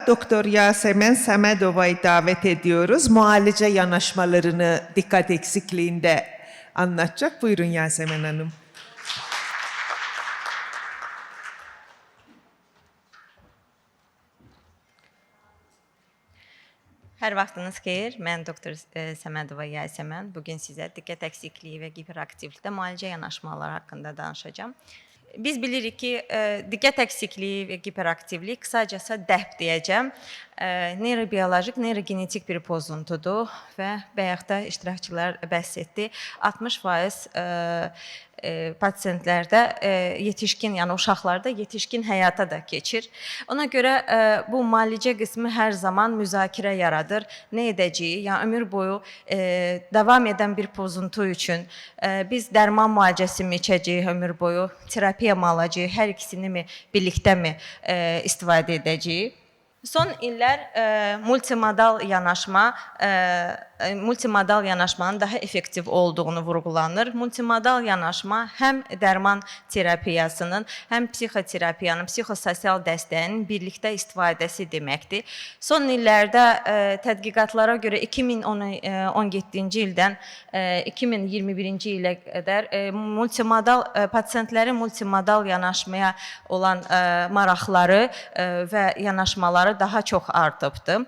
Doktor Yasemen Səmədova'yı davet ediyoruz. Muhalece yanaşmalarını dikkat eksikliğinde anlatacak. Buyurun Yasemen Hanım. Hər vaxtınız xeyir. Mən doktor Səmədova Yasemen. Bugün sizə diqqət əksikliyi və hiperaktivlikdə müalicə yanaşmaları haqqında danışacağam. Biz bilirik ki, diqqət əksikliyi və hiperaktivlik qısacası DEHP deyəcəm. Neyrobiolojik, neyrogenetik bir pozuntudur və bayaq da iştirakçılar bəhs etdi. 60% pasiyentlərdə yetişkin, yəni uşaqlarda yetişkin həyata da keçir. Ona görə bu müalicə qismi hər zaman müzakirə yaradır. Nə edəcəyik? Yəni ömür boyu davam edən bir pozuntu üçün biz dərman müalicəsi mi içəcəyik ömür boyu, terapiya mı alacağıq, hər ikisini mi birlikdə mi istifadə edəcəyik? Son illər multimodal yanaşmanın daha effektiv olduğunu vurğulanır. Multimodal yanaşma həm dərman terapiyasının, həm psixoterapiyanın, psixososial dəstəyin birlikdə istifadəsi deməkdir. Son illərdə tədqiqatlara görə 2017-ci ildən 2021-ci ilə qədər pasiyentlərin multimodal yanaşmaya olan maraqları və yanaşmaları daha çox artıbdır.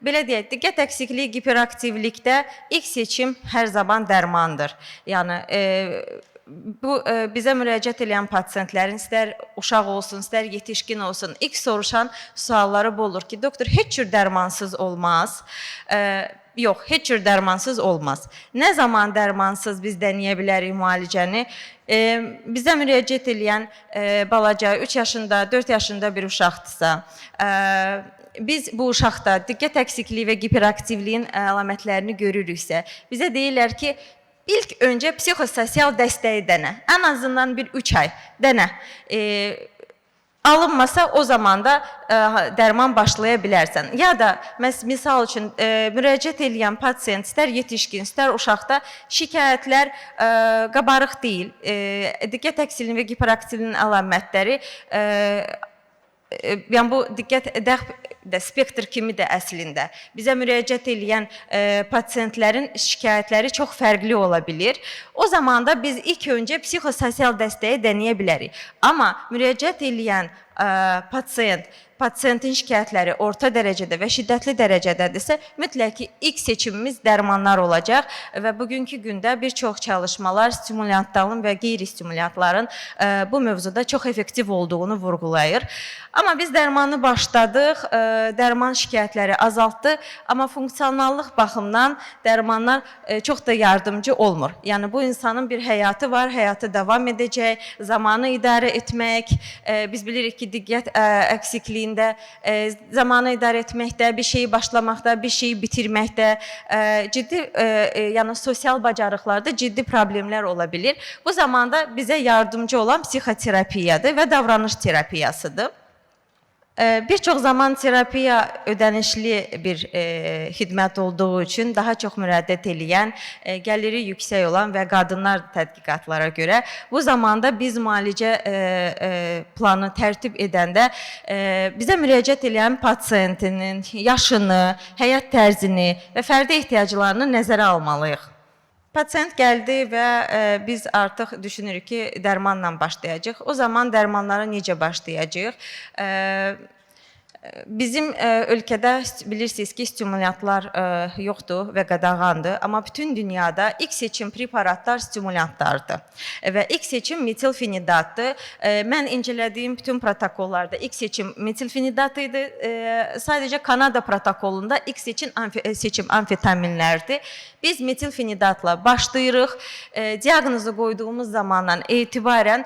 Belə deyək, diqqət əksikliyi hiperaktivlikdə ilk seçim hər zaman dərmandır. Yəni bu bizə müraciət edən pasiyentlərin istər uşaq olsun, istər yetişkin olsun, ilk soruşan sualları bu olur ki, doktor heç cür dərmansız olmaz. Yox, heç cür dərmansız olmaz. Nə zaman dərmansız biz deneyə bilərik müalicəni? Bizə müraciət edən balaca 3 yaşında, 4 yaşında bir uşaqdırsa, biz bu uşaqda diqqət əksikliyi və hiperaktivliyin əlamətlərini görürüksə, bizə deyirlər ki, ilk öncə psixososial dəstəyi dənə. Ən azından bir 3 ay dənə. Alınmasa o zaman da dərman başlaya bilərsən. Ya da misal üçün müraciət edən pasiyent istər yetişkin, istər uşaqda şikayətlər qabarıq deyil. Diqqət əksikliyi və hiperaktivliyin əlamətləri yəni bu diqqət də spektr kimidir əslində. Bizə müraciət edən pasiyentlərin şikayətləri çox fərqli ola bilir. O zaman da biz ilk öncə psixososial dəstəyi deneyə bilərik. Amma müraciət edən pasiyentin şikayətləri orta dərəcədə və şiddətli dərəcədədirsə, mütləq ki, ilk seçimimiz dərmanlar olacaq və bugünkü gündə bir çox çalışmalar stimulyantların və qeyri-stimulyantların bu mövzuda çox effektiv olduğunu vurğulayır. Amma biz dərmanı başladıq, dərman şikayətləri azaltdı, amma funksionallıq baxımdan dərmanlar çox da yardımcı olmur. Yəni bu insanın bir həyatı var, həyatı davam edəcək, zamanı idarə etmək, biz bilirik ki, diqqət əksikliyi zamanı idarə etməkdə, bir şeyi başlamaqda, bir şeyi bitirməkdə, ciddi, yəni sosial bacarıqlarda ciddi problemlər ola bilir. Bu zamanda bizə yardımcı olan psixoterapiyadır və davranış terapiyasıdır. Bir çox zaman terapiya ödənişli bir xidmət olduğu üçün daha çox müraciət edən, gəliri yüksək olan və qadınlar tədqiqatlara görə bu zamanda biz müalicə planı tərtib edəndə bizə müraciət edən pasiyentinin yaşını, həyat tərzini və fərdi ehtiyaclarını nəzərə almalıyıq. Pasiyent gəldi və biz artıq düşünürük ki, dərmanla başlayacaq. O zaman dərmanlara necə başlayacaq? Bizim ölkədə bilirsiniz ki, stimulyantlar yoxdur və qadağandır. Amma bütün dünyada ilk seçim preparatlar stimulyantlardır. Və ilk seçim metilfenidatdır. Mən incelədiyim bütün protokollarda ilk seçim metilfenidat idi. Sadəcə Kanada protokolunda ilk seçim amfetaminlərdir. Biz metilfenidatla başlayırıq. Diaqnozu qoyduğumuz zamandan etibarən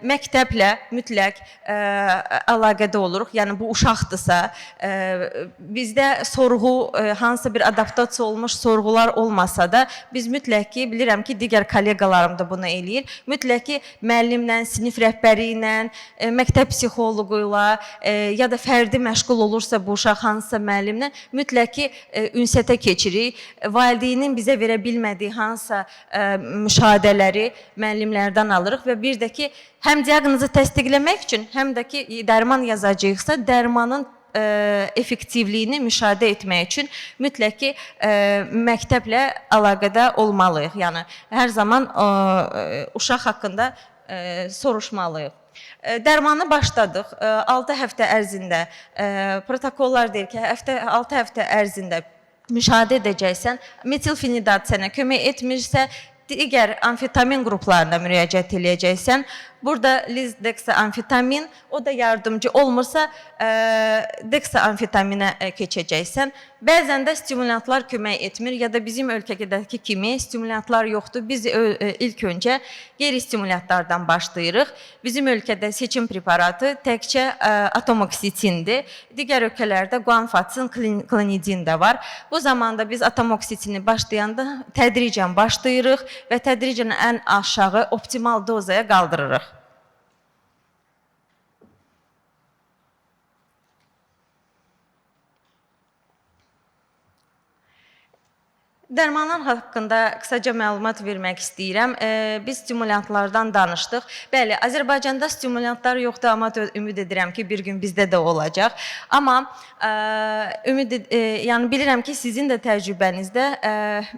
məktəblə mütləq əlaqədə oluruq. Yəni bu uşaqdırsa, bizdə sorğu, hansısa bir adaptasiya olmuş sorğular olmasa da, biz mütləq ki, bilirəm ki, digər kollegalarım da bunu eləyir. Mütləq ki, müəllimlə, sinif rəhbəri ilə, məktəb psixoloqu ilə ya da fərdi məşğul olursa bu uşaq hansısa müəllimlə, mütləq ki, ünsiyyətə keçirik. Valideynin bizə verə bilmədiyi hansısa müşahidələri müəllimlərdən alırıq və bir də ki, həm diaqnozu təsdiqləmək üçün, həm də ki, dərman yazacaqsa, dərmanın effektivliyini müşahidə etmək üçün mütləq ki məktəblə əlaqədə olmalıyıq. Yəni hər zaman uşaq haqqında soruşmalıyıq. Dərmanı başladıq. 6 həftə ərzində protokollar deyir ki, 6 həftə ərzində müşahidə edəcəksən. Metilfenidat sənə kömək etmirsə, digər amfetamin qruplarına müraciət edəcəksən. Burada lisdeksamfetamin, o da yardımcı olmursa deksamfetaminə keçəcəksən. Bəzən də stimulantlar kömək etmir ya da bizim ölkədəki kimi stimulantlar yoxdur. Biz ilk öncə qeyri-stimulantlardan başlayırıq. Bizim ölkədə seçim preparatı təkcə atomoksitindir. Digər ölkələrdə guanfaksin, klonidin də var. Bu zamanda biz atomoksitini başlayanda tədricən başlayırıq və tədricən ən aşağı optimal dozaya qaldırırıq. Dərmanlar haqqında qısaca məlumat vermək istəyirəm. Biz stimulantlardan danışdıq. Bəli, Azərbaycanda stimulantlar yoxdur, amma ümid edirəm ki, bir gün bizdə də olacaq. Amma yəni bilirəm ki, sizin də təcrübənizdə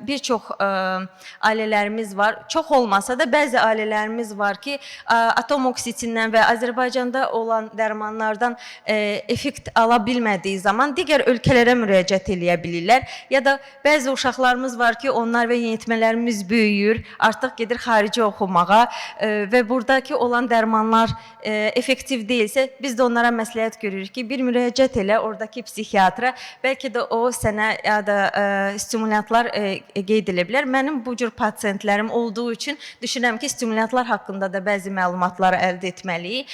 bir çox ailələrimiz var. Çox olmasa da bəzi ailələrimiz var ki, atomoksitindən və Azərbaycanda olan dərmanlardan effekt ala bilmədiyi zaman digər ölkələrə müraciət edə bilirlər. Ya da bəzi uşaqlarımız var ki, onlar və yeniyetmələrimiz böyüyür, artıq gedir xarici oxumağa və buradakı olan dərmanlar effektiv deyilsə, biz də onlara məsləhət görürük ki, bir müraciət elə oradakı psixiatra, bəlkə də o sənə ya da stimulantlar qeyd edə bilər. Mənim bu cür pasiyentlərim olduğu üçün düşünürəm ki, stimulantlar haqqında da bəzi məlumatları əldə etməliyik.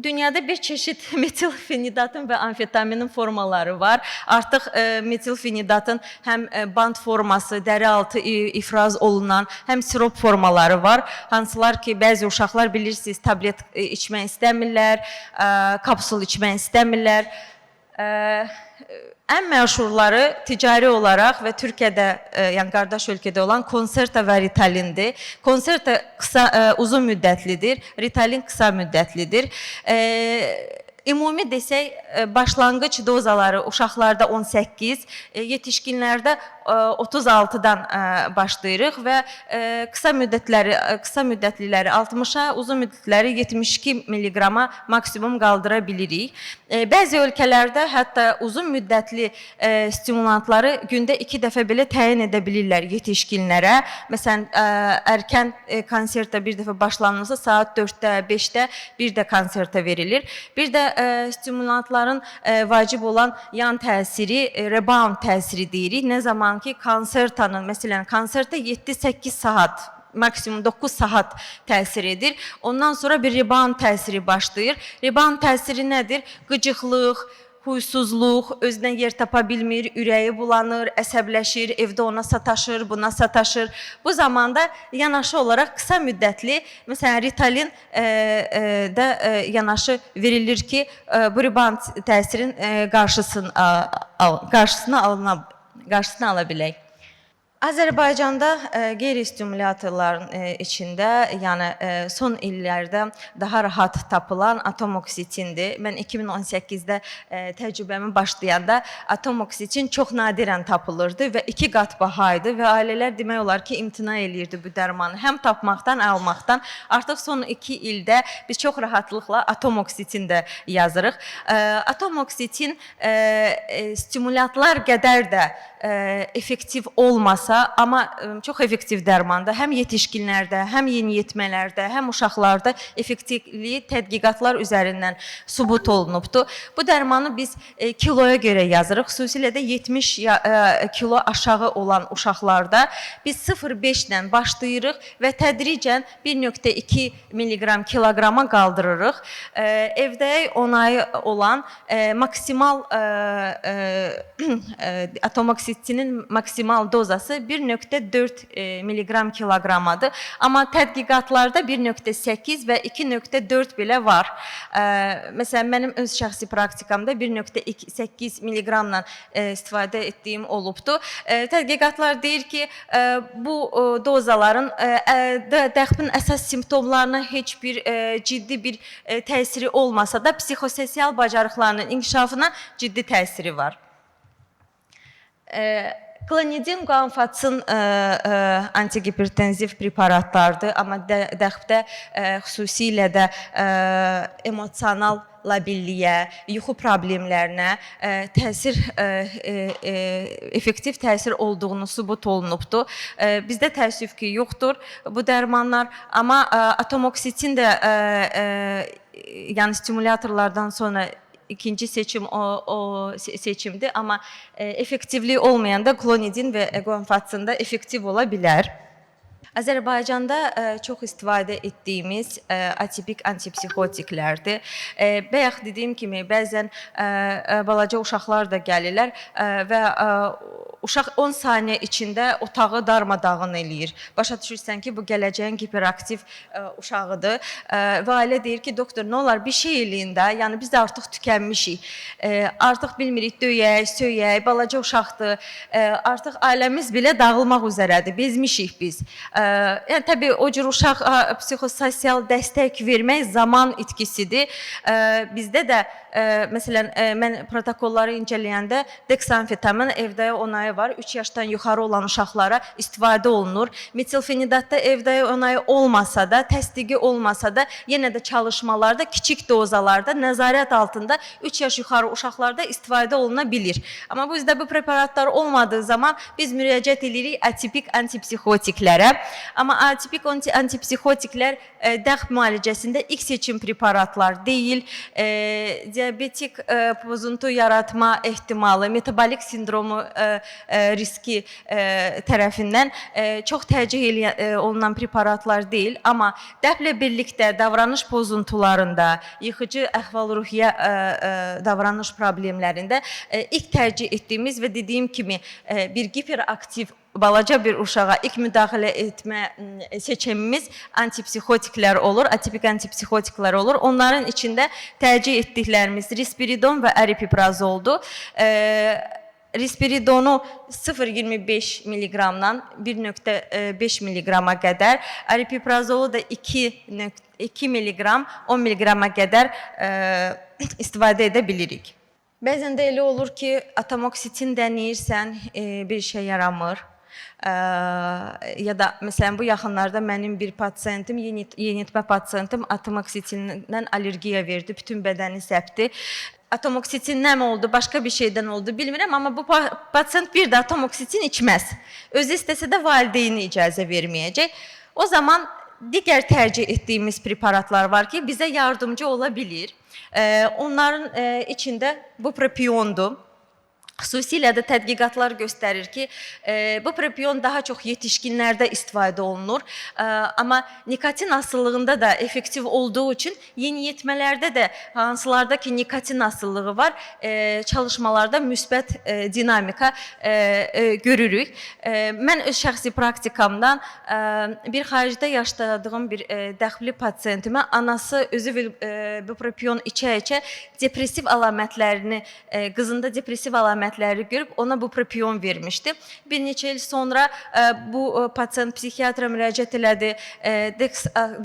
Dünyada bir çeşit metilfenidatın və amfetaminin formaları var. Artıq metilfenidatın həm band forması, dəri altı ifraz olunan, həm sirop formaları var. Hansılar ki, bəzi uşaqlar bilirsiniz, tablet içmək istəmirlər, kapsul içmək istəmirlər. Ən məşhurları ticari olaraq və Türkiyədə, yəni qardaş ölkədə olan Concerta və Ritalindir. Concerta uzun müddətlidir, Ritalin qısa müddətlidir. Ümumi desək, başlanğıc dozaları uşaqlarda 18, yetişkinlərdə 36-dan başlayırıq və qısa müddətliləri 60-a, uzun müddətliləri 72 mg-a maksimum qaldıra bilirik. Bəzi ölkələrdə hətta uzun müddətli stimulantları gündə 2 dəfə belə təyin edə bilirlər yetişkinlərə. Məsələn, erkən konserta bir dəfə başlanırsa, saat 4-də, 5-də bir də konserta verilir. Bir də stimulantların vacib olan yan təsiri, rebound təsiri deyirik. Nə zaman ki, konsertanın, məsələn, konserta 7-8 saat, maksimum 9 saat təsir edir. Ondan sonra bir rebound təsiri başlayır. Rebound təsiri nədir? Qıcıqlıq, huysuzluq, özünə yer tapa bilmir, ürəyi bulanır, əsəbləşir, evdə ona sataşır, buna sataşır. Bu zamanda yanaşı olaraq qısa müddətli, məsələn, Ritalin də yanaşı verilir ki, bu rebound təsirin qarşısını ala bilək. Azərbaycanda qeyri-stimulatorların içində, yəni son illərdə daha rahat tapılan atomoksitindir. Mən 2018-də təcrübəmi başlayanda atomoksitin çox nadirən tapılırdı və 2 qat baha idi və ailələr demək olar ki, imtina eləyirdi bu dərmanı. Həm tapmaqdan, almaqdan. Artıq son 2 ildə biz çox rahatlıqla atomoksitin də yazırıq. Atomoksitin stimulatlar qədər də effektiv olmasa, amma çox effektiv dərmanda həm yetişkinlərdə, həm yeniyetmələrdə, həm uşaqlarda effektivliyi tədqiqatlar üzərindən sübut olunubdur. Bu dərmanı biz kiloya görə yazırıq. Xüsusilə də 70 kilo aşağı olan uşaqlarda biz 0,5-dən başlayırıq və tədricən 1,2 mg kiloqrama qaldırırıq. Evdə 10 ay olan maksimal atomoksitinin maksimal dozası 1.4 milliqram kiloqramadır. Amma tədqiqatlarda 1.8 və 2.4 belə var. Məsələn, mənim öz şəxsi praktikamda 1.8 milliqramla istifadə etdiyim olubdu. Tədqiqatlar deyir ki, bu dozaların dəxmin əsas simptomlarına heç bir ciddi bir təsiri olmasa da psixososial bacarıqlarının inkişafına ciddi təsiri var. Klonidin qanfatsın antihipertenziv preparatlardır, amma dəxbdə xüsusilə də emosional labilliyə, yuxu problemlərinə effektiv təsir olduğunu sübut olunubdur. Bizdə təəssüf ki, yoxdur bu dərmanlar, amma atomoksitin də yəni stimulyatorlardan sonra ikinci seçim o seçimdir, amma effektivliyi olmayanda klonidin və qanfatsın da effektiv ola bilər. Azərbaycanda çox istifadə etdiyimiz atipik antipsixotiklərdir. Bayaq dediyim kimi, bəzən balaca uşaqlar da gəlirlər və uşaq 10 saniyə içində otağı darmadağın eləyir. Başa düşürsən ki, bu gələcəyin hiperaktiv uşağıdır və ailə deyir ki, doktor, nə olar, bir şey eləyin də, yəni biz də artıq tükənmişik, artıq bilmirik, döyək, söyək, balaca uşaqdır, artıq ailəmiz belə dağılmaq üzrədir, bezmişik biz. Yəni, təbii, o cür uşaq psixososial dəstək vermək zaman itkisidir. Bizdə də, məsələn, mən protokolları incələyəndə deksamfetamin evdə onayı var. 3 yaşdan yuxarı olan uşaqlara istifadə olunur. Metilfenidatda evdə onayı olmasa da, təsdiqi olmasa da, yenə də çalışmalarda kiçik dozalarda, nəzarət altında 3 yaş yuxarı uşaqlarda istifadə oluna bilir. Amma bizdə bu preparatlar olmadığı zaman biz müraciət edirik atipik antipsixotiklərə. Amma atipik antipsixotiklər dəxb müalicəsində ilk seçim preparatlar deyil. Diabetik pozuntu yaratma ehtimalı, metabolik sindromu riski tərəfindən çox tərcih olunan preparatlar deyil. Amma dəxblə birlikdə davranış pozuntularında, yıxıcı əhval-ruhiyyə davranış problemlərində ilk tərcih etdiyimiz və dediyim kimi bir hiperaktiv balaca bir uşağa ilk müdaxilə etmə seçimimiz antipsixotiklər olur, atipik antipsixotiklər olur. Onların içində tərcih etdiklərimiz risperidon və aripiprazoldur. Risperidonu 0,25 milliqramdan 1,5 milliqrama qədər, aripiprazolu da 2 milliqram, 10 milliqrama qədər istifadə edə bilirik. Bəzən də elə olur ki, atomoksitin dəniyirsən, bir şey yaramır. Ya da məsələn bu yaxınlarda mənim bir pasiyentim, yeniyetmə pasiyentim atomoksitindən allergiya verdi, bütün bədəni səpdi. Atomoksitin nə oldu, başqa bir şeydən oldu bilmirəm, amma bu pasiyent bir də atomoksitin içməz. Özü istəsə də valideyni icazə verməyəcək. O zaman digər tərcih etdiyimiz preparatlar var ki, bizə yardımcı ola bilir. Onların içində buprofiondur. Xüsusilə də tədqiqatlar göstərir ki, bu propion daha çox yetişkinlərdə istifadə olunur. Amma nikotin asıllığında da effektiv olduğu üçün yeniyetmələrdə də hansılarda ki, nikotin asıllığı var, çalışmalarda müsbət dinamika görürük. Mən öz şəxsi praktikamdan bir xaricdə yaşadığım bir dəxbli pasiyentimə anası özü bu propion içə-içə depressiv əlamətlərini, qızında depressiv əlamətləri görüb ona bu propion vermişdi. Bir neçə il sonra bu pasiyent psixiatra müraciət elədi,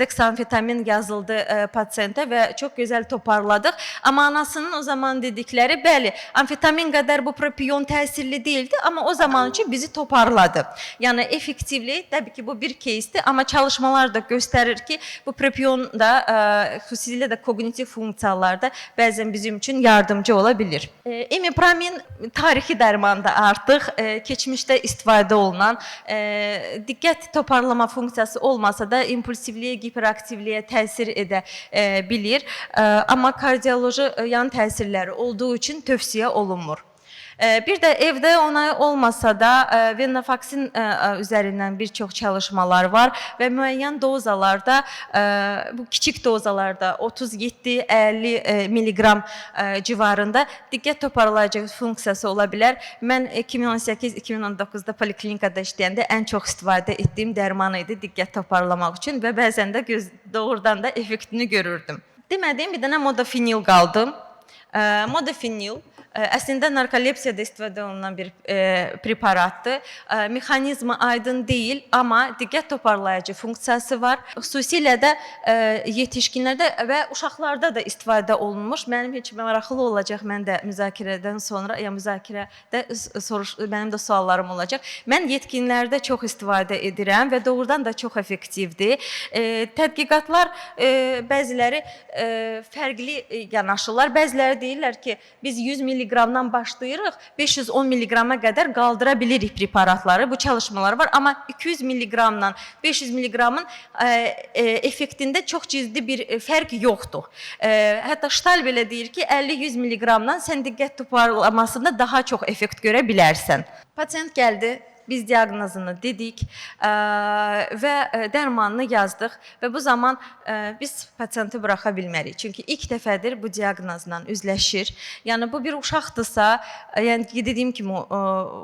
deksamfetamin yazıldı pasiyentə və çox gözəl toparladıq. Amma anasının o zaman dedikləri, bəli, amfetamin qədər bu propion təsirli deyildi, amma o zaman üçün bizi toparladı. Yəni effektivliyi, təbii ki, bu bir keysdir, amma çalışmalar da göstərir ki, bu propion da xüsusilə də kognitiv funksiyalarda bəzən bizim üçün yardımcı ola bilir. İmipramin tarixi dərmanda artıq keçmişdə istifadə olunan, diqqət toparlama funksiyası olmasa da impulsivliyə, hiperaktivliyə təsir edə bilir. Amma kardioloji yan təsirləri olduğu üçün tövsiyə olunmur. Bir də evdə onay olmasa da Venlafaxin üzərindən bir çox çalışmalar var və müəyyən dozalarda, bu kiçik dozalarda 37-50 milliqram civarında diqqət toparlayıcı funksiyası ola bilər. Mən 2018-2019-da poliklinikada işləyəndə ən çox istifadə etdiyim dərman idi diqqət toparlamaq üçün və bəzən də doğrudan da effektini görürdüm. Demədiyim bir dənə modafinil qaldı. Modafinil əslində narkolepsiyada istifadə olunan bir preparatdır. Mexanizmi aydın deyil, amma diqqət toparlayıcı funksiyası var. Xüsusilə də yetişkinlərdə və uşaqlarda da istifadə olunmuş. Mənim heç maraqlı olacaq, mən də müzakirədən sonra, ya müzakirədə mənim də suallarım olacaq. Mən yetkinlərdə çox istifadə edirəm və doğrudan da çox effektivdir. Tədqiqatlar bəziləri fərqli yanaşırlar. Bəziləri deyirlər ki, biz 100 milliqramdan başlayırıq, 510 milliqrama qədər qaldıra bilirik preparatları. Bu çalışmalar var, amma 200 milliqramdan 500 milliqramın effektində çox ciddi bir fərq yoxdur. Hətta Ştal belə deyir ki, 50-100 milliqramdan sən diqqət toparlamasında daha çox effekt görə bilərsən. Pasient gəldi. Biz diaqnozunu dedik və dərmanını yazdıq və bu zaman biz pasiyenti buraxa bilmərik. Çünki ilk dəfədir bu diaqnozla üzləşir. Yəni bu bir uşaqdırsa, yəni dediyim kimi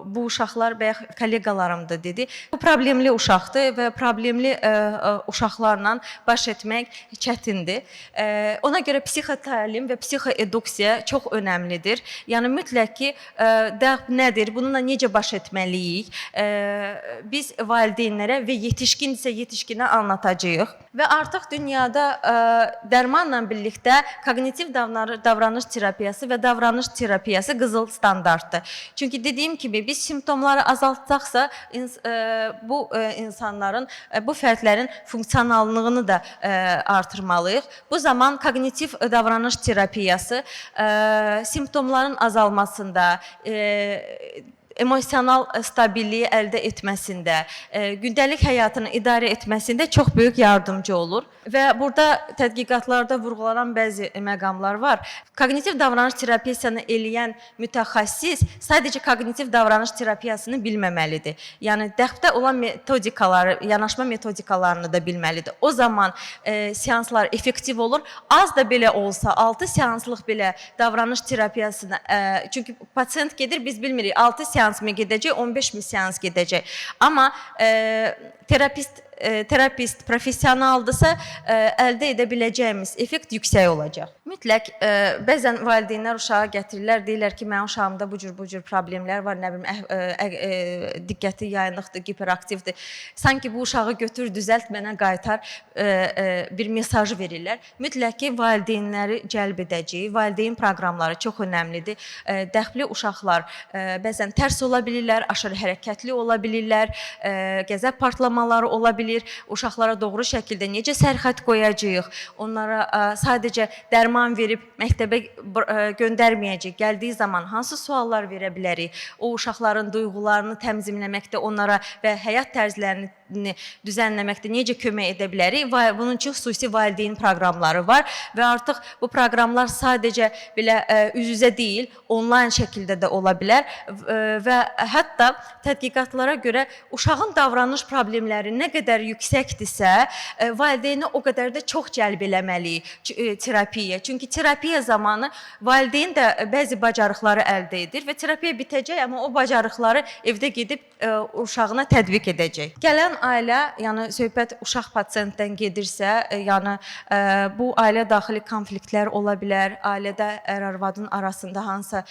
bu uşaqlar bayaq kolleqalarım da dedi. Bu problemli uşaqdır və problemli uşaqlarla baş etmək çətindir. Ona görə psixotalim və psixoeduksiya çox önəmlidir. Yəni mütləq ki, dəq nədir, bununla necə baş etməliyik? Biz valideynlərə və yetişkindirsə yetişkinə anlatacağıq və artıq dünyada dərmanla birlikdə kognitiv davranış terapiyası və davranış terapiyası qızıl standartdır. Çünki dediyim kimi biz simptomları azaltsaqsa bu insanların, bu fərdlərin funksionallığını da artırmalıyıq. Bu zaman kognitiv davranış terapiyası simptomların azalmasında, emosional stabilliyi əldə etməsində, gündəlik həyatını idarə etməsində çox böyük yardımcı olur. Və burada tədqiqatlarda vurğulanan bəzi məqamlar var. Kognitiv davranış terapiyasını eləyən mütəxəssis sadəcə kognitiv davranış terapiyasını bilməməlidir. Yəni dəxvdə olan metodikaları, yanaşma metodikalarını da bilməlidir. O zaman seanslar effektiv olur. Az da belə olsa, 6 seanslıq belə davranış terapiyasını, çünki pasient gedir, biz bilmirik 6 seans mı gedəcək, 15 mi seans gedəcək. Amma terapist professionaldırsa əldə edə biləcəyimiz effekt yüksək olacaq. Mütləq bəzən valideynlər uşağı gətirirlər, deyirlər ki, mənim uşağımda bu cür problemlər var, nə bilim, diqqəti yayınlıqdır, hiperaktivdir. Sanki bu uşağı götür, düzəlt, mənə qaytar bir mesaj verirlər. Mütləq ki, valideynləri cəlb edəcək, valideyn proqramları çox önəmlidir. Dəxli uşaqlar bəzən tərs ola bilirlər, aşırı hərəkətli ola bilirlər, qəzəb partlamaları ola bilir. Uşaqlara doğru şəkildə necə sərhəd qoyacağıq, onlara sadəcə dərman verib məktəbə göndərməyəcək, gəldiyi zaman hansı suallar verə bilərik, o uşaqların duyğularını təmzimləməkdə onlara və həyat tərzlərini düzənləməkdə necə kömək edə bilərik. Bunun üçün xüsusi valideyn proqramları var və artıq bu proqramlar sadəcə belə üz-üzə deyil, onlayn şəkildə də ola bilər və hətta tədqiqatlara görə uşağın davranış problemləri nə qədər yüksəkdirsə, valideyni o qədər də çox cəlb eləməliyik terapiyaya. Çünki terapiya zamanı valideyn də bəzi bacarıqları əldə edir və terapiya bitəcək, amma o bacarıqları evdə gedib uşağına tətbiq edəcək. Gələn ailə, yəni söhbət uşaq pasiyentdən gedirsə, yəni bu ailə daxili konfliktlər ola bilər, ailədə ər-arvadın arasında hansısa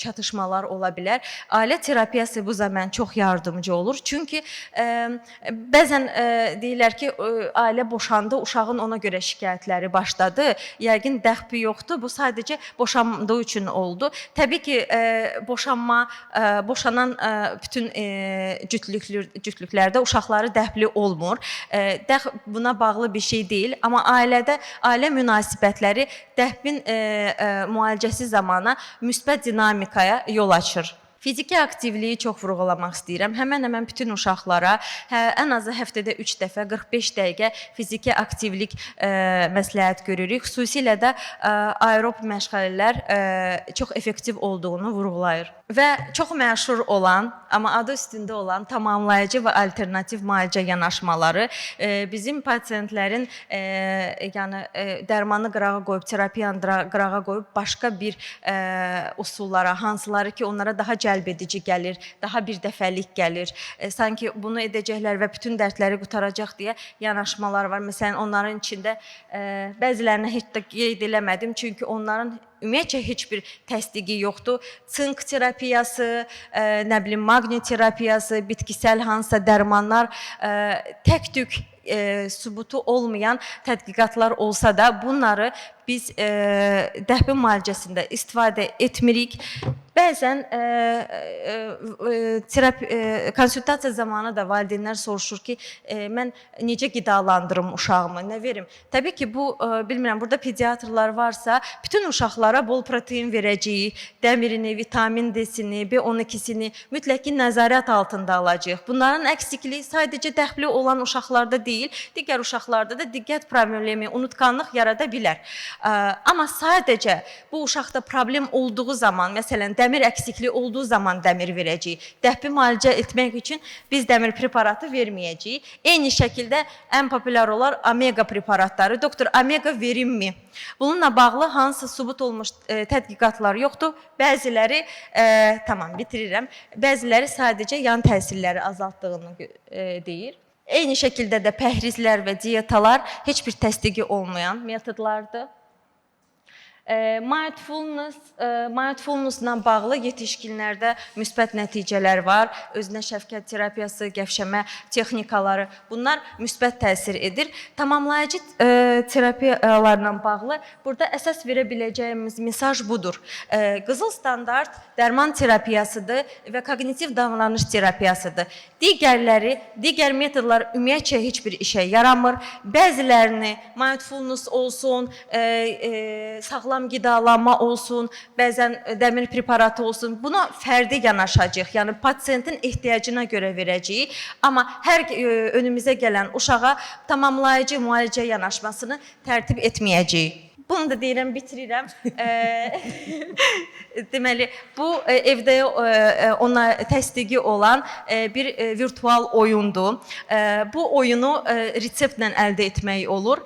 çatışmalar ola bilər. Ailə terapiyası bu zaman çox yardımcı olur. Çünki bəzən deyirlər ki, ailə boşandı, uşağın ona görə şikayətləri başladı. Yəqin dəxbi yoxdur, bu sadəcə boşandığı üçün oldu. Təbii ki, boşanan bütün cütlüklərdə uşaqları dəxli olmur. Dəx buna bağlı bir şey deyil, amma ailə münasibətləri dəxbin müalicəsi zamanı müsbət dinamikaya yol açır. Fiziki aktivliyi çox vurğulamaq istəyirəm. Həmən bütün uşaqlara ən azı həftədə 3 dəfə 45 dəqiqə fiziki aktivlik məsləhət görürük. Xüsusilə də aerob məşğələlər çox effektiv olduğunu vurğulayır. Və çox məşhur olan, amma adı üstündə olan tamamlayıcı və alternativ müalicə yanaşmaları bizim pasientlərin yəni dərmanı qırağa qoyub, terapiyanı qırağa qoyub başqa bir usullara, hansıları ki onlara daha cəlb edici gəlir, daha bir dəfəlik gəlir, sanki bunu edəcəklər və bütün dərdləri qutaracaq deyə yanaşmalar var. Məsələn, onların içində bəzilərini heç də qeyd eləmədim, çünki onların ümumiyyətcə heç bir təsdiqi yoxdur. Sink terapiyası, nə bilim, maqni terapiyası, bitkisel hansısa dərmanlar tək-tük sübutu olmayan tədqiqatlar olsa da bunları biz dəhbin müalicəsində istifadə etmirik. Bəzən konsultasiya zamanı da valideynlər soruşur ki, mən necə qidalandırım uşağımı, nə verim? Təbii ki, bu, bilmirəm, burada pediatrlar varsa, bütün uşaqlara bol protein verəcəyik, dəmirini, vitamin D-sini, B12-sini mütləq ki, nəzarət altında alacaq. Bunların əksikliyi sadəcə dəhbli olan uşaqlarda deyil, digər uşaqlarda da diqqət problemi, unutqanlıq yarada bilər. Amma sadəcə bu uşaqda problem olduğu zaman, məsələn, dəmir əksikliyi olduğu zaman dəmir verəcəyik. Dəhbi müalicə etmək üçün biz dəmir preparatı verməyəcəyik. Eyni şəkildə ən populyar olan omega preparatları. Doktor, omega verimmi? Bununla bağlı hansı sübut olmuş tədqiqatlar yoxdur. Bəziləri, tamam bitirirəm, bəziləri sadəcə yan təsirləri azaltdığını deyir. Eyni şəkildə də pəhrizlər və diyetalar heç bir təsdiqi olmayan metodlardır. Mindfulness-la bağlı yetişkinlərdə müsbət nəticələr var. Özünə şəfqət terapiyası, gəvşəmə texnikaları, bunlar müsbət təsir edir. Tamamlayıcı terapiyalarla bağlı burada əsas verə biləcəyimiz mesaj budur. Qızıl standart dərman terapiyasıdır və kognitiv davranış terapiyasıdır. Digər metodlar ümumiyyətcə heç bir işə yaramır. Bəzilərini mindfulness olsun, sağlam qidalanma olsun, bəzən dəmir preparatı olsun, buna fərdi yanaşacaq. Yəni, pasiyentin ehtiyacına görə verəcəyik. Amma hər önümüzə gələn uşağa tamamlayıcı müalicə yanaşmasını tərtib etməyəcəyik. Bunu da deyirəm, bitirirəm. Deməli, bu evdə ona təsdiqi olan bir virtual oyundur. Bu oyunu reseptlə əldə etmək olur.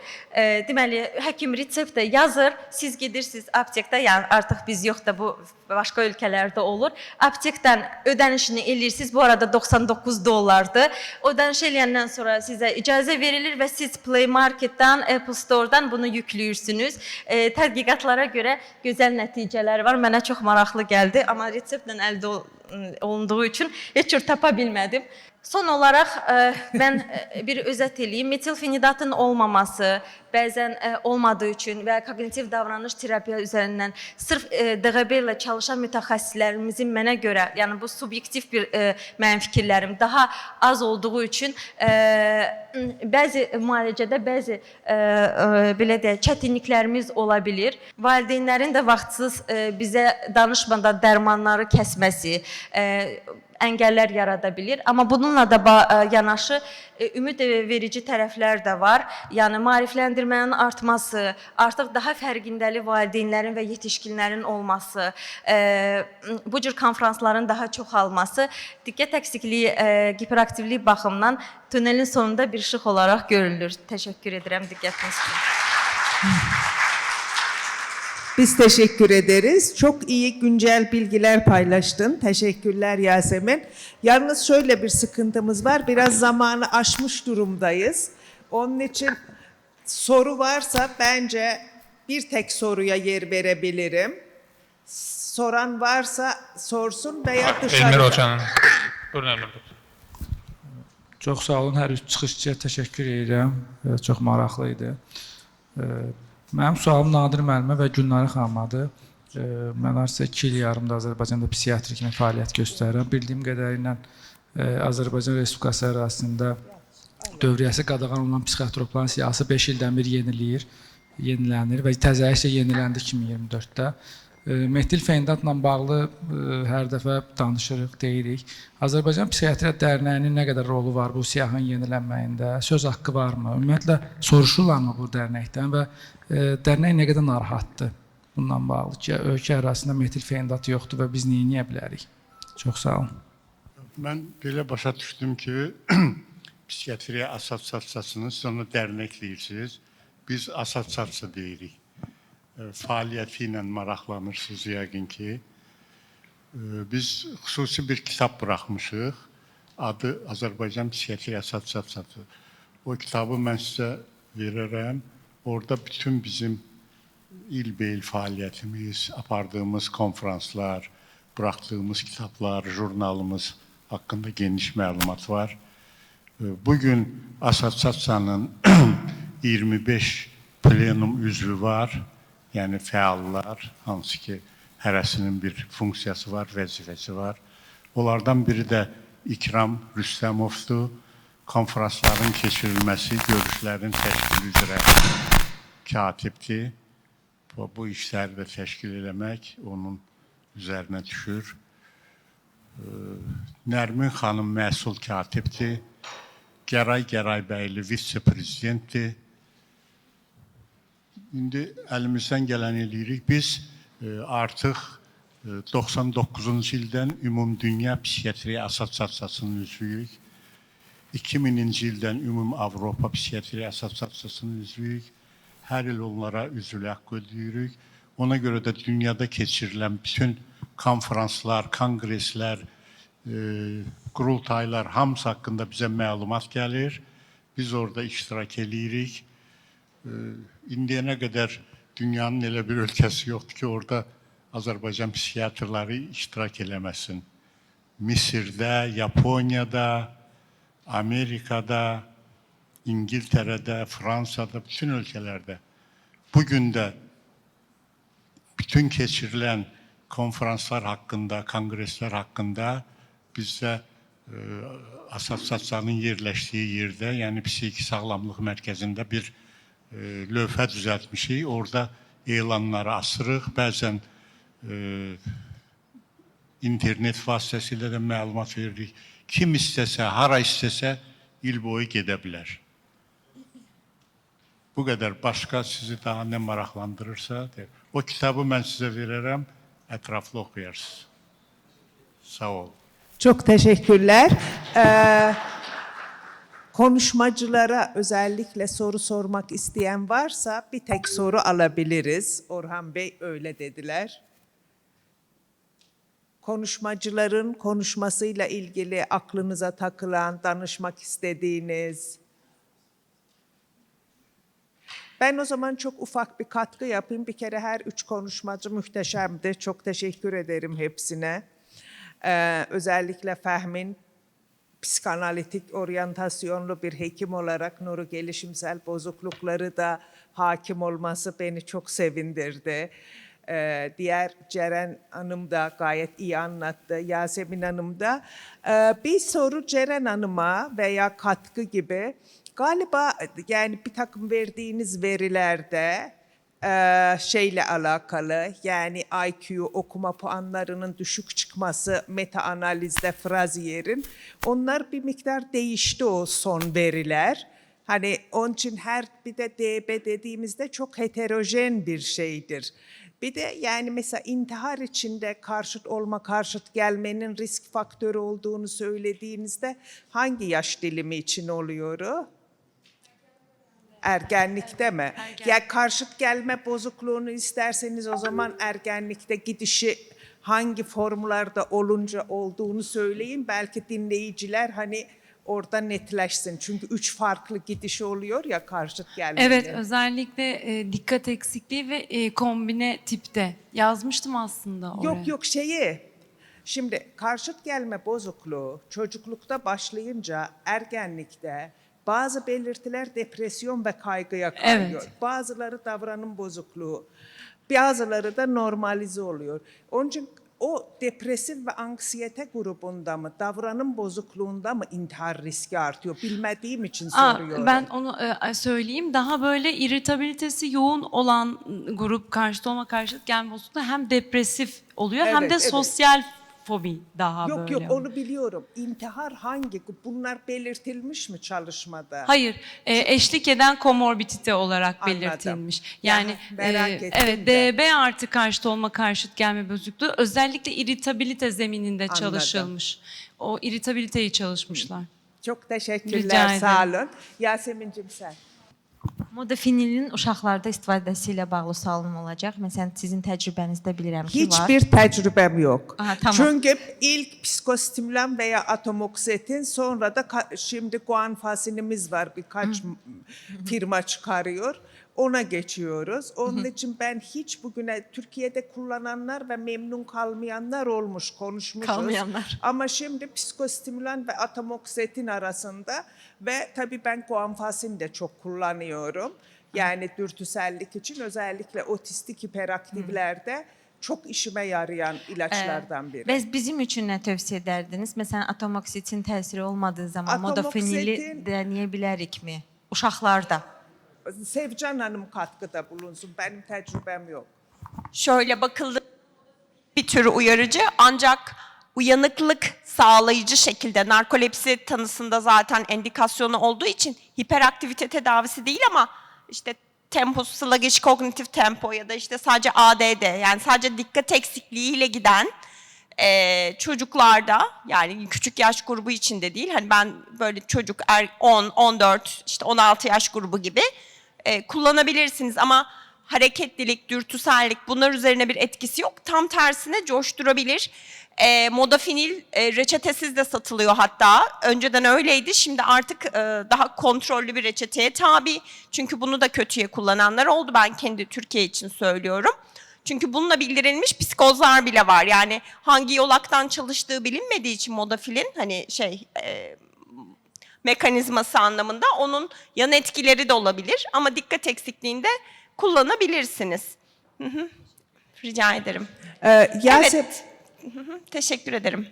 Deməli, həkim reseptdə yazır, siz gedirsiniz aptekdə, yəni artıq biz yox da bu başqa ölkələrdə olur. Aptekdən ödənişini eləyirsiniz, bu arada $99. Ödəniş eləyəndən sonra sizə icazə verilir və siz Play Marketdən, Apple Store'dan bunu yüklüyürsünüz. Tədqiqatlara görə gözəl nəticələr var. Mənə çox maraqlı gəldi, amma reseptlə əldə olunduğu üçün heç cür tapa bilmədim. Son olaraq mən bir özət eləyim. Metilfenidatın olmaması, bəzən olmadığı üçün və kognitiv davranış terapiya üzərindən sırf DQB ilə çalışan mütəxəssislərimizin mənə görə, yəni bu subyektiv bir mənim fikirlərim daha az olduğu üçün bəzi müalicədə bəzi belə deyək, çətinliklərimiz ola bilir. Valideynlərin də vaxtsız bizə danışmadan dərmanları kəsməsi, əngəllər yarada bilir. Amma bununla da yanaşı ümid verici tərəflər də var. Yəni, maarifləndirmənin artması, artıq daha fərqindəli valideynlərin və yetişkinlərin olması, bu cür konferansların daha çoxalması, diqqət əksikliyi, hiperaktivlik baxımından tünelin sonunda bir işıq olaraq görülür. Təşəkkür edirəm diqqətiniz üçün. Biz teşekkür ederiz. Çok iyi güncel bilgiler paylaştın. Teşekkürler Yasemin. Yalnız şöyle bir sıkıntımız var. Biraz zamanı aşmış durumdayız. Onun için soru varsa bence bir tek soruya yer verebilirim. Soran varsa sorsun veya dışarıda. Elmir Hocanın. Buyurun Elmir Hoca. Çox sağ olun, hər üç çıxışçıya təşəkkür edirəm. Çox maraqlı idi. Mənim sualım Nadir müəllimə və Gülnarə xanımadır. Mən artıq 2 il yarımda Azərbaycanda psixiatri kimi fəaliyyət göstərirəm. Bildiyim qədərilə Azərbaycan Respublikası ərazisində dövriyyəsi qadağan olunan psixotropların siyahısı 5 ildən bir yenilənir və təzəliklə yeniləndi 2024-də. Metil fendatla bağlı hər dəfə danışırıq, deyirik. Azərbaycan Psixiatriya Dərnəyinin nə qədər rolu var bu siyahının yenilənməyində? Söz haqqı varmı? Ümumiyyətlə soruşurlarmı bu dərnəkdən və dərnək nə qədər narahatdır bundan bağlı ki, ölkə ərazisində metil fendat yoxdur və biz nə edə bilərik? Çox sağ olun. Mən belə başa düşdüm ki, Psixiatriya Assosiasiyasını siz onu dərnək deyirsiniz. Biz assosiasiya deyirik. Fəaliyyəti ilə maraqlanırsınız yəqin ki. Biz xüsusi bir kitab buraxmışıq. Adı Azərbaycan Psixiatriya Assosiasiyası. O kitabı mən sizə verərəm. Orada bütün bizim ilbeyil fəaliyyətimiz, apardığımız konferanslar, buraxdığımız kitablar, jurnalımız haqqında geniş məlumat var. Bugün Assosiasiyanın 25 plenum üzvü var, yəni fəallar, hansı ki, hərəsinin bir funksiyası var, vəzifəsi var. Onlardan biri də İkram Rüstəmovdur. Konferansların keçirilməsi, görüşlərin təşkili üzrə katibdir. Bu işləri də təşkil eləmək onun üzərinə düşür. Nərmin xanım məsul katibdir. Gəray Gərayբəyli vitse-prezidentdir. İndi əlimizdən gələn eləyirik. Biz artıq 99-cu ildən Ümumdünya Psixiatriya Assosiasiyasının üzvüyük. 2000-ci ildən Avropa Psixiatriya Assosiasiyasının üzvüyük. Hər il onlara üzvlük haqqı ödəyirik. Ona görə də dünyada keçirilən bütün konferanslar, kongreslər, qurultaylar hamısı haqqında bizə məlumat gəlir. Biz orada iştirak eləyirik. İndiyənə qədər dünyanın elə bir ölkəsi yoxdur ki, orada Azərbaycan psixiatrları iştirak eləməsin. Misirdə, Yaponiyada, Amerikada, İngiltərədə, Fransada, bütün ölkələrdə. Bugün də bütün keçirilən konferanslar haqqında, kongreslər haqqında bizdə assosiasiyanın yerləşdiyi yerdə, yəni psixiki sağlamlıq mərkəzində bir lövhə düzəltmişik. Orada elanları asırıq. Bəzən internet vasitəsilə də məlumat veririk. Kim istəsə, hara istəsə il boyu gedə bilər. Bu qədər. Başqa sizi daha nə maraqlandırırsa, o kitabı mən sizə verərəm, ətraflı oxuyarsınız. Sağ olun. Çok teşekkürler. Konuşmacılara özellikle soru sormak isteyen varsa bir tek soru alabiliriz. Orhan Bey öyle dediler. Konuşmacıların konuşmasıyla ilgili aklınıza takılan, danışmak istediğiniz. Ben o zaman çok ufak bir katkı yapayım. Bir kere her 3 konuşmacı muhteşemdi. Çok teşekkür ederim hepsine. Özellikle Fehmi'nin psikanalitik oryantasyonlu bir hekim olarak nörogelişimsel bozuklukları da hakim olması beni çok sevindirdi. Diğer Ceren Hanım da gayet iyi anlattı. Yasemin Hanım da. Bir soru Ceren Hanım'a veya katkı gibi. Galiba yani bir takım verdiğiniz verilerde şeyle alakalı, yani IQ okuma puanlarının düşük çıkması meta analizde Frazier'in, onlar bir miktar değişti o son veriler. Hani onun için her bir de DB dediğimizde çok heterojen bir şeydir. Bir de yani mesela intihar içinde karşıt olma, karşıt gelmenin risk faktörü olduğunu söylediğinizde hangi yaş dilimi için oluyor o? Ergenlikte mi? Ya karşıt gelme bozukluğunu isterseniz o zaman ergenlikte gidişi hangi formlarda olunca olduğunu söyleyin. Belki dinleyiciler hani orada netleşsin. Çünkü 3 farklı gidişi oluyor ya karşıt gelmenin. Evet, özellikle dikkat eksikliği ve kombine tipte yazmıştım aslında oraya. Yok şimdi karşıt gelme bozukluğu çocuklukta başlayınca ergenlikte bazı belirtiler depresyon ve kaygıya kayıyor. Evet. Bazıları davranım bozukluğu, bazıları da normalize oluyor. Onun için o depresif ve anksiyete grubunda mı, davranım bozukluğunda mı intihar riski artıyor? Bilmediğim için soruyorum. Ben onu söyleyeyim. Daha böyle irritabilitesi yoğun olan grup karşıt olma karşıt gen bozukluğu hem depresif oluyor hem Evet, de evet. sosyal fobi daha Yok böyle. yok onu biliyorum. İntihar hangi? Bunlar belirtilmiş mi çalışmada? Hayır, eşlik eden komorbidite olarak Anladım. belirtilmiş. Ya, Yani merak ettim evet, de. DB artı karşıt olma karşıt gelme bozukluğu özellikle irritabilite zemininde Anladım. çalışılmış. O irritabiliteyi çalışmışlar. Çok Rica teşekkürler, ederim. sağ olun. Yasemin'cim sen. Modafinilin uşaqlarda istifadəsi ilə bağlı sualım olacaq. Məsələn, sizin təcrübənizdə bilirəm ki, var. Hiçbir tecrübem yok. Aha, tamam. Çünkü ilk psikostimülan veya atomoksetin, sonra da şimdi guanfasinimiz var, birkaç firma çıkarıyor. Ona geçiyoruz. Onun için ben hiç bugüne Türkiye'de kullananlar ve memnun kalmayanlar olmuş, konuşmuşuz. Kalmayanlar. Ama şimdi psikostimülan ve atomoksetin arasında ve tabii ben guanfasin de çok kullanıyorum. Yani dürtüsellik için özellikle otistik hiperaktiflerde çok işime yarayan ilaçlardan biri. Bəs bizim üçün nə tövsiyə edərdiniz? Məsələn, atomoksitin təsiri olmadığı zaman modafinili Atomoksitin- deneyə bilərikmi? Uşaqlarda. Sevcan Hanım katkıda bulunsun. Benim tecrübem yok. Şöyle bakıldı bir tür uyarıcı ancak uyanıklık sağlayıcı şekilde narkolepsi tanısında zaten endikasyonu olduğu için hiperaktivite tedavisi değil ama işte tempo, sluggish kognitif tempo ya da işte sadece ADD yani sadece dikkat eksikliğiyle giden çocuklarda yani küçük yaş grubu içinde değil hani ben böyle çocuk 10, 14 işte 16 yaş grubu gibi kullanabilirsiniz ama hareketlilik, dürtüsellik bunlar üzerine bir etkisi yok. Tam tersine coşturabilir. Modafinil reçetesiz de satılıyor hatta. Önceden öyleydi. Şimdi artık daha kontrollü bir reçeteye tabi. Çünkü bunu da kötüye kullananlar oldu. Ben kendi Türkiye için söylüyorum. Çünkü bununla bildirilmiş psikozlar bile var. Yani hangi yolaktan çalıştığı bilinmediği için modafilin hani mekanizması anlamında onun yan etkileri de olabilir ama dikkat eksikliğinde kullanabilirsiniz. Hı hı. Rica ederim. Yasemin, Teşekkür ederim.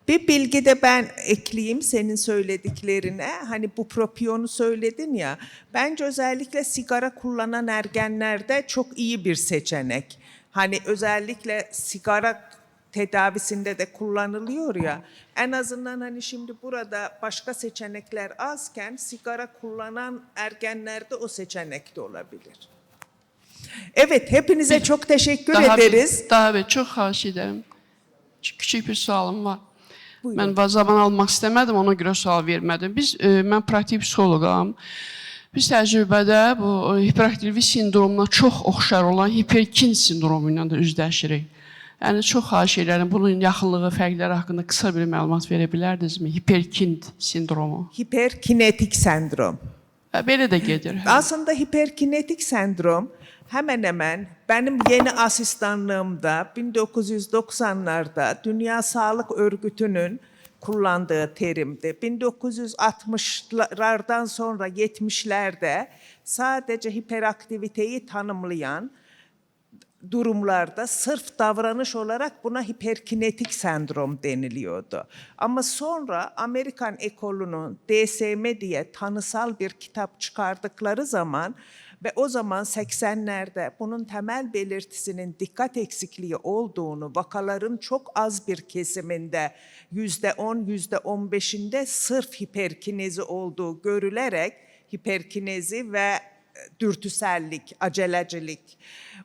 bir bilgi de ben ekleyeyim senin söylediklerine. Hani bu propiyonu söyledin ya. Bence özellikle sigara kullanan ergenlerde çok iyi bir seçenek. Hani özellikle sigara tedavisinde de kullanılıyor ya. En azından hani şimdi burada başka seçenekler azken sigara kullanan ergenlerde o seçenek de olabilir. Evet, hepinize çok teşekkür ederiz. Çox xahiş edirəm. Küçük bir sualım var. Buyurun. Mən zaman almaq istəmədim, ona görə sual vermədim. Mən praktik psixoloqam. Biz təcrübədə bu hiperaktivlik sindromuna çox oxşar olan hiperkin sindromu ilə də üzləşirik. Yəni çox xahiş edirəm, bunun yaxınlığı, fərqləri haqqında qısa bir məlumat verə bilərdinizmi? Hiperkin sindromu. Hiperkinetik sendrom. Belə də gedir. Aslında hiperkinetik sendrom hemen hemen benim yeni asistanlığımda 1990'larda Dünya Sağlık Örgütü'nün kullandığı terimdi. 1960'lardan sonra 70'lerde sadece hiperaktiviteyi tanımlayan durumlarda sırf davranış olarak buna hiperkinetik sendrom deniliyordu. Ama sonra Amerikan ekolunun DSM diye tanısal bir kitap çıkardıkları zaman ve o zaman 80'lerde bunun temel belirtisinin dikkat eksikliği olduğunu, vakaların çok az bir kesiminde %10, %15'inde sırf hiperkinezi olduğu görülerek hiperkinezi ve dürtüsellik, acelecilik.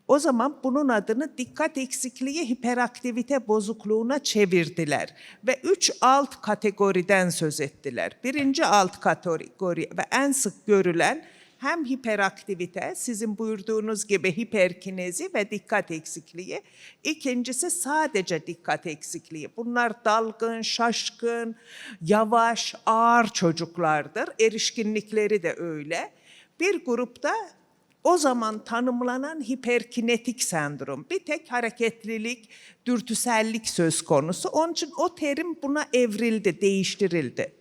O zaman bunun adını dikkat eksikliği hiperaktivite bozukluğuna çevirdiler. Ve 3 alt kategoriden söz ettiler. Birinci alt kategori ve en sık görülen hem hiperaktivite, sizin buyurduğunuz gibi hiperkinezi ve dikkat eksikliği. İkincisi sadece dikkat eksikliği. Bunlar dalgın, şaşkın, yavaş, ağır çocuklardır. Erişkinlikleri de öyle. Bir grupta o zaman tanımlanan hiperkinetik sendrom. Bir tek hareketlilik, dürtüsellik söz konusu. Onun için o terim buna evrildi, değiştirildi.